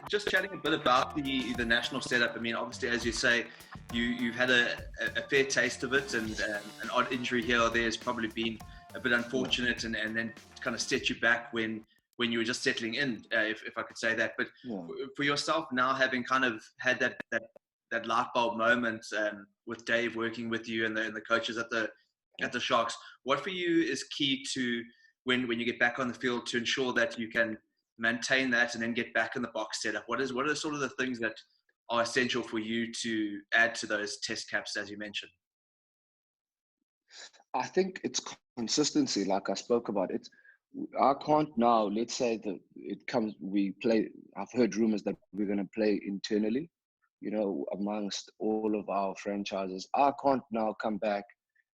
just chatting a bit about the national setup. I mean, obviously, as you say, you've had a fair taste of it, and an odd injury here or there has probably been a bit unfortunate, and then kind of set you back when you were just settling in, if I could say that. But for yourself now, having kind of had that light bulb moment with Dave working with you and the coaches at the Sharks, what for you is key to when you get back on the field to ensure that you can maintain that and then get back in the box setup? What are sort of the things that are essential for you to add to those test caps, as you mentioned? I think it's consistency, like I spoke about. I can't now, let's say that we play, I've heard rumors that we're going to play internally, amongst all of our franchises. I can't now come back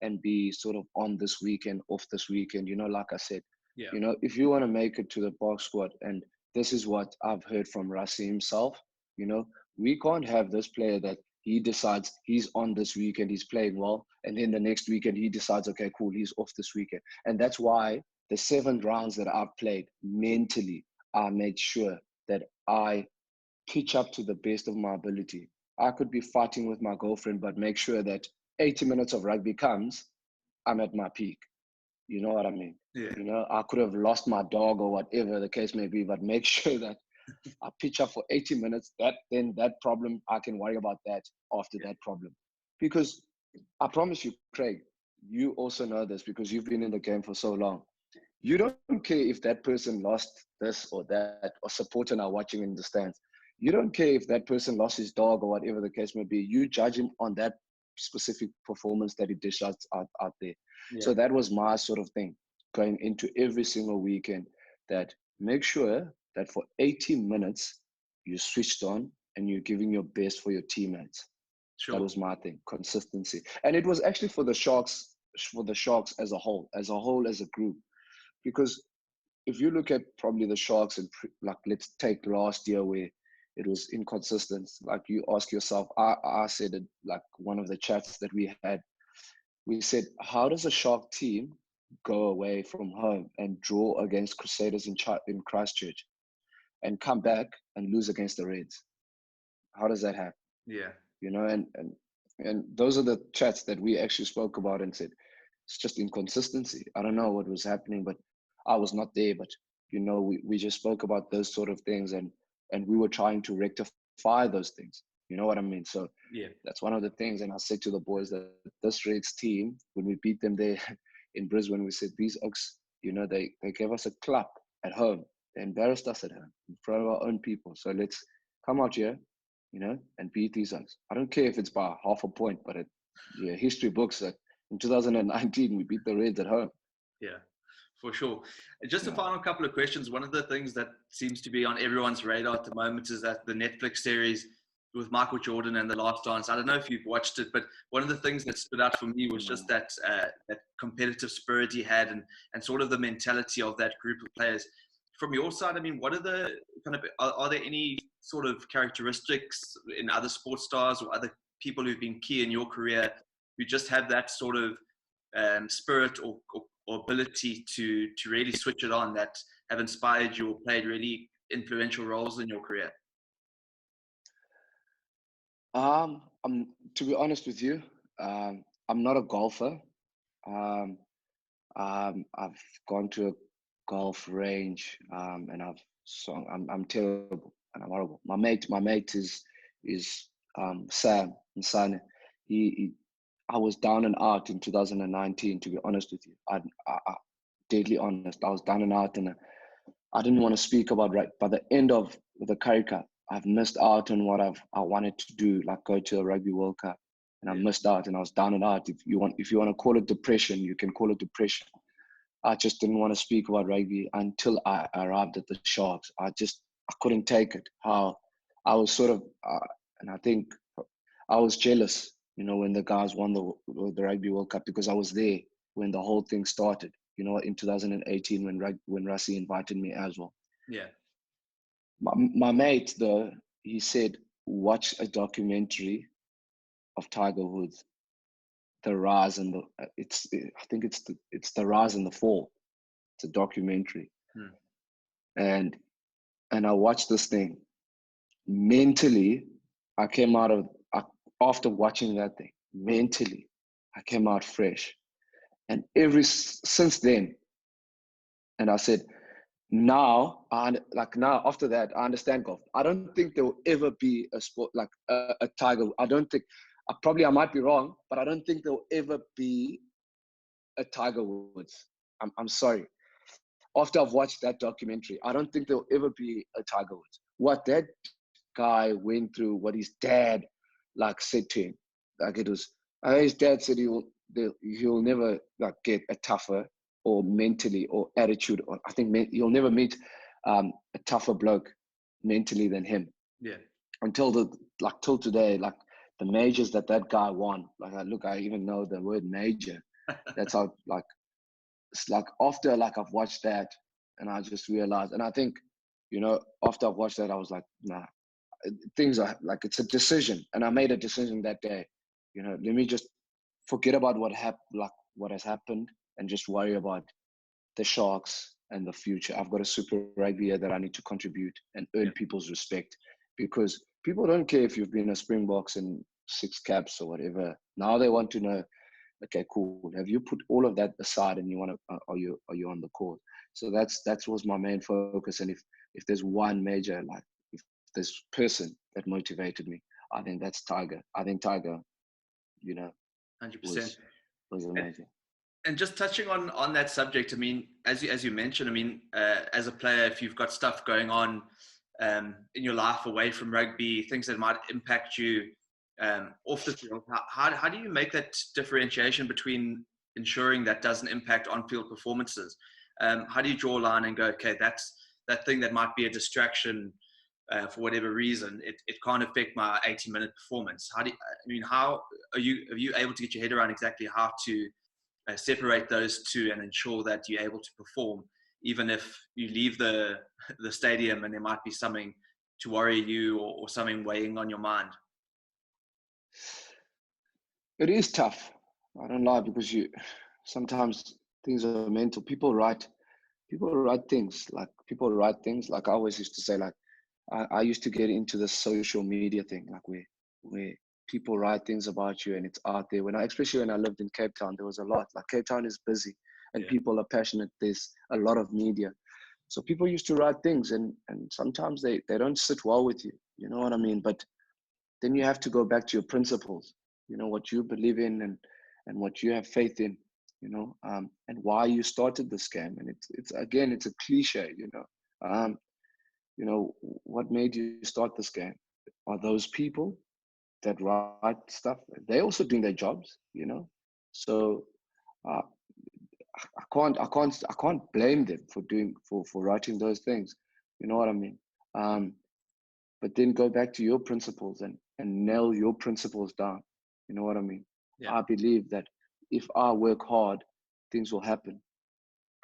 and be sort of on this weekend, off this weekend, like I said. If you want to make it to the box squad, and this is what I've heard from Rassie himself, we can't have this player that he decides he's on this weekend, he's playing well, and then the next weekend he decides, okay, cool, he's off this weekend. And that's why the 7 rounds that I've played mentally, I made sure that I pitch up to the best of my ability. I could be fighting with my girlfriend, but make sure that 80 minutes of rugby comes, I'm at my peak. You know what I mean? Yeah. I could have lost my dog or whatever the case may be, but make sure that I pitch up for 80 minutes. Then that problem, I can worry about that after that problem. Because I promise you, Craig, you also know this because you've been in the game for so long. You don't care if that person lost this or that, or supporter now watching in the stands. You don't care if that person lost his dog or whatever the case may be. You judge him on that specific performance that he dished out there. Yeah. So that was my sort of thing going into every single weekend, that make sure that for 80 minutes you switched on and you're giving your best for your teammates. Sure. That was my thing, consistency. And it was actually for the Sharks as a whole, as a group. Because if you look at probably the Sharks, and like, let's take last year where it was inconsistent. Like, you ask yourself, I said it, like one of the chats that we had, we said, how does a Shark team go away from home and draw against Crusaders in Christchurch and come back and lose against the Reds? How does that happen? Yeah. And those are the chats that we actually spoke about and said, it's just inconsistency. I don't know what was happening, but I was not there. But, we just spoke about those sort of things, and we were trying to rectify those things. You know what I mean? So that's one of the things. And I said to the boys that this Reds team, when we beat them there in Brisbane, we said, these Oaks, they gave us a clap at home. They embarrassed us at home in front of our own people. So let's come out here, and beat these Oaks. I don't care if it's by half a point, but history books that in 2019, we beat the Reds at home. Yeah, for sure. Just a final couple of questions. One of the things that seems to be on everyone's radar at the moment is that the Netflix series with Michael Jordan and The Last Dance. I don't know if you've watched it, but one of the things that stood out for me was just that competitive spirit he had, and sort of the mentality of that group of players. From your side, I mean, what are the are there any sort of characteristics in other sports stars or other people who've been key in your career who just have that sort of spirit or ability to really switch it on, that have inspired you or played really influential roles in your career? To be honest with you, I'm not a golfer. I've gone to a golf range, and I'm terrible and I'm horrible. My mate is Sam Nsane. I was down and out in 2019. To be honest with you, I deadly honest. I was down and out, and I didn't want to speak about right. By the end of the Currie Cup, I've missed out on what I wanted to do, like go to a Rugby World Cup, and I missed out, and I was down and out. If you want to call it depression, you can call it depression. I just didn't want to speak about rugby until I arrived at the Sharks. I couldn't take it. How I was sort of, and I think I was jealous, when the guys won the Rugby World Cup, because I was there when the whole thing started. In 2018 when Rassie invited me as well. Yeah. My mate, though, he said, watch a documentary of Tiger Woods, the rise and I think it's the rise and the fall. It's a documentary. And I watched this thing, mentally, I came out of, after watching that thing, mentally, I came out fresh. And since then, and I said, now, now after that, I understand golf. I don't think there will ever be a sport like a Tiger. I don't think, I might be wrong, but I don't think there will ever be a Tiger Woods. I'm sorry. After I've watched that documentary, I don't think there'll ever be a Tiger Woods. What that guy went through, what his dad said to him, it was, his dad said he'll never get a tougher or mentally or attitude, or I think he'll never meet a tougher bloke mentally than him. Yeah. Until till today, the majors that guy won. I even know the word major. That's how it's after I've watched that, and I just realized, and I think, after I've watched that, I was like, nah, things are it's a decision, and I made a decision that day. Let me just forget about what has happened, and just worry about the Sharks and the future. I've got a Super Rugby here that I need to contribute and earn people's respect, because people don't care if you've been a Springboks and 6 caps or whatever. Now they want to know, okay, cool, have you put all of that aside and you want to, are you on the court? So that was my main focus. And if there's one major, if this person that motivated me, I think that's Tiger. I think Tiger, 100%. was amazing. And just touching on that subject, I mean, as you mentioned, I mean, as a player, if you've got stuff going on in your life away from rugby, things that might impact you off the field, how do you make that differentiation between ensuring that doesn't impact on-field performances? How do you draw a line and go, okay, that's that thing that might be a distraction for whatever reason, it can't affect my 80-minute performance? How are you able to get your head around exactly how to separate those two and ensure that you're able to perform, even if you leave the stadium and there might be something to worry you or something weighing on your mind? It is tough. I don't lie, because sometimes things are mental. People write things. I always used to say, I used to get into the social media thing, where people write things about you and it's out there. Especially when I lived in Cape Town, there was a lot. Cape Town is busy and people are passionate. There's a lot of media. So people used to write things, and sometimes they don't sit well with you. You know what I mean? But then you have to go back to your principles, what you believe in and what you have faith in, and why you started this game. And it's a cliche, what made you start this game? Are those people that write stuff? They also doing their jobs, So uh, I can't blame them for writing those things. You know what I mean? But then go back to your principles and nail your principles down. You know what I mean? Yeah. I believe that if I work hard, things will happen.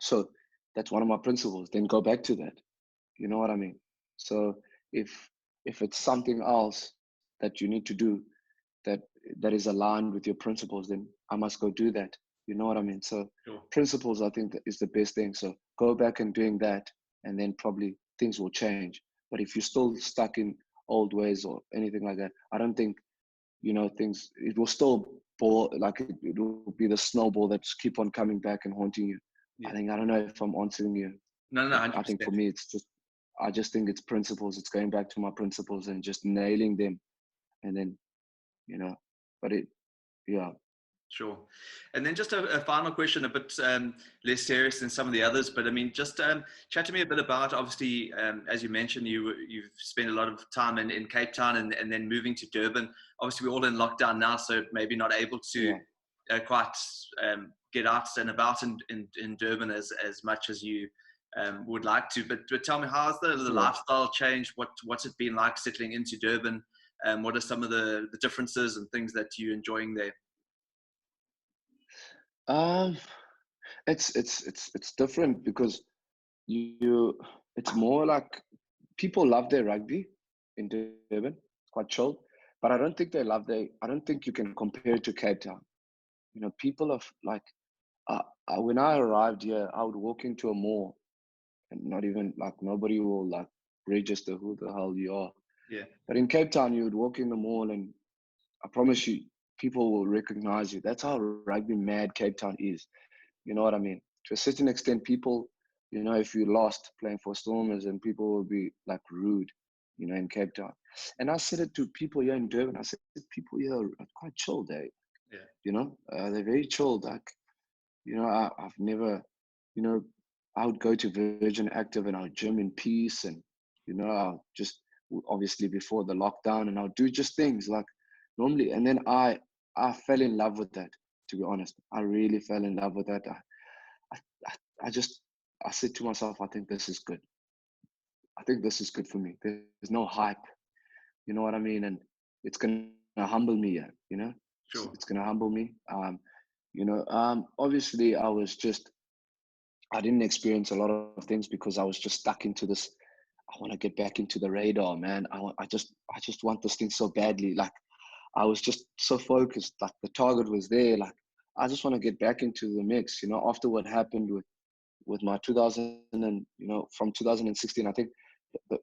So that's one of my principles. Then go back to that. You know what I mean? So if it's something else that you need to do that is aligned with your principles, then I must go do that. You know what I mean? So Sure. Principles, I think, is the best thing. So go back and doing that, and then probably things will change. But if you're still stuck in old ways or anything like that, I don't think, things, it will still ball, it will be the snowball that's keep on coming back and haunting you. Yeah. I don't know if I'm answering you. No, 100%. I think for me, I just think it's principles. It's going back to my principles and just nailing them. And then, yeah. Sure. And then just a final question, a bit less serious than some of the others, but I mean, just chat to me a bit about, obviously, as you mentioned, you've spent a lot of time in Cape Town and then moving to Durban. Obviously, we're all in lockdown now, so maybe not able to quite get out and about in Durban as much as you would like to. But tell me, how's the lifestyle change? What's it been like settling into Durban? What are some of the differences and things that you're enjoying there? It's different because it's more like people love their rugby in Durban. It's quite chilled, but I don't think I don't think you can compare it to Cape Town. People of when I arrived here, I would walk into a mall and not even nobody will register who the hell you are. Yeah. But in Cape Town, you would walk in the mall and I promise you, people will recognize you. That's how rugby mad Cape Town is. You know what I mean? To a certain extent, people, you know, if you lost playing for Stormers, and people will be like rude, you know, in Cape Town. And I said it to people here in Durban. I said, people here are quite chilled, eh? Yeah. You know, they're very chilled. Like, you know, I've never, you know, I would go to Virgin Active and I'll gym in peace, and you know, I'll just obviously before the lockdown, and I'll do just things like normally. And then I fell in love with that. To be honest, I really fell in love with that. I just I said to myself, I think this is good. I think this is good for me. There's no hype. You know what I mean? And it's gonna humble me. Yeah, you know, Sure. it's gonna humble me. Obviously, I didn't experience a lot of things because I was just stuck into this. I want to get back into the radar, man. I just want this thing so badly. Like I was just so focused. Like the target was there. Like I just want to get back into the mix. You know, after what happened with my 2000 and from 2016, I think the,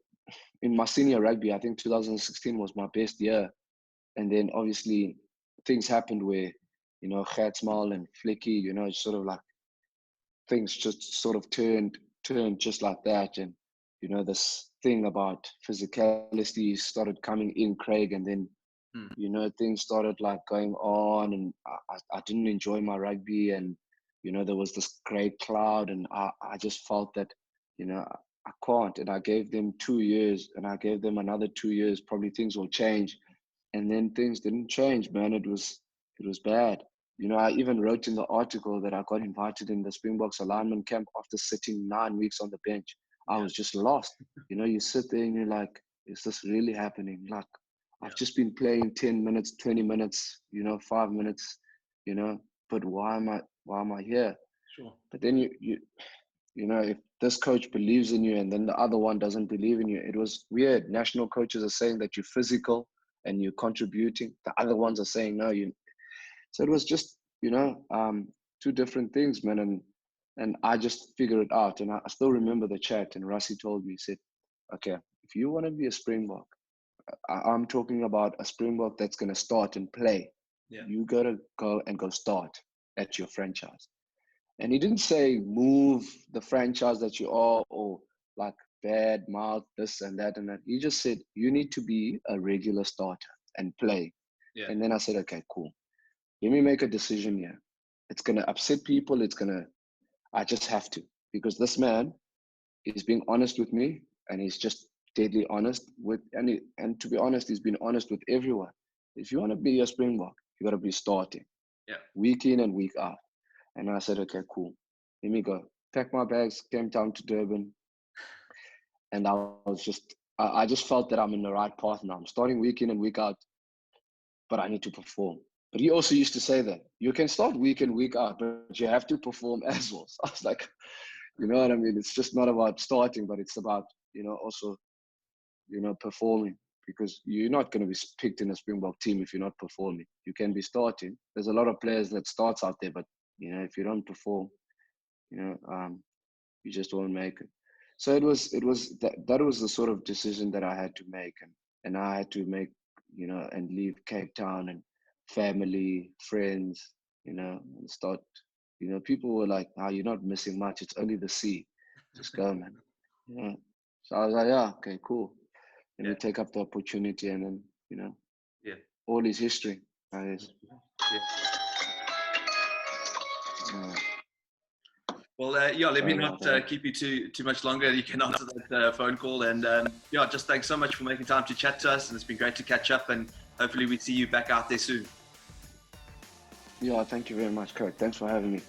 in my senior rugby, I think 2016 was my best year. And then obviously things happened where Gatsmal and Flicky, sort of like things just sort of turned just like that. And this thing about physicality started coming in, Craig, and then things started like going on, and I didn't enjoy my rugby, and there was this great cloud, and I just felt that I can't. And I gave them 2 years, and I gave them another 2 years, probably things will change. And then things didn't change, man. It was bad. I even wrote in the article that I got invited in the Springbok's alignment camp after sitting 9 weeks on the bench. I was just lost. You sit there and you're like, is this really happening? Like, I've just been playing 10 minutes, 20 minutes, 5 minutes, but why am I here? Sure. But then if this coach believes in you and then the other one doesn't believe in you, it was weird. National coaches are saying that you're physical and you're contributing. The other ones are saying, no, so it was just, two different things, man. And I just figured it out. And I still remember the chat, and Rassi told me, he said, okay, if you want to be a Springbok, I'm talking about a Springbok that's going to start and play. Yeah. You got to go start at your franchise. And he didn't say move the franchise that you are, or like bad mouth, this and that and that. He just said, you need to be a regular starter and play. Yeah. And then I said, okay, cool. Let me make a decision here. It's going to upset people. I just have to, because this man is being honest with me, and he's just deadly honest and to be honest, he's been honest with everyone. If you want to be a Springbok, you got to be starting week in and week out. And I said, okay, cool. Let me go. Packed my bags, came down to Durban. And I just felt that I'm in the right path now. I'm starting week in and week out, but I need to perform. But he also used to say that you can start week in, week out, but you have to perform as well. So I was like, you know what I mean? It's just not about starting, but it's about, also, performing, because you're not going to be picked in a Springbok team if you're not performing. You can be starting. There's a lot of players that starts out there, but, if you don't perform, you just won't make it. So it was that was the sort of decision that I had to make, and I had to make, and leave Cape Town and family, friends, and start, people were like, "Oh, you're not missing much. It's only the sea. Just go, man." So I was like, "Yeah, okay, cool. Let me take up the opportunity," and then, all is history, I guess. Well, let me not keep you too much longer. You can answer that phone call. And just thanks so much for making time to chat to us. And it's been great to catch up. And hopefully we see you back out there soon. Yeah, thank you very much, Kurt. Thanks for having me.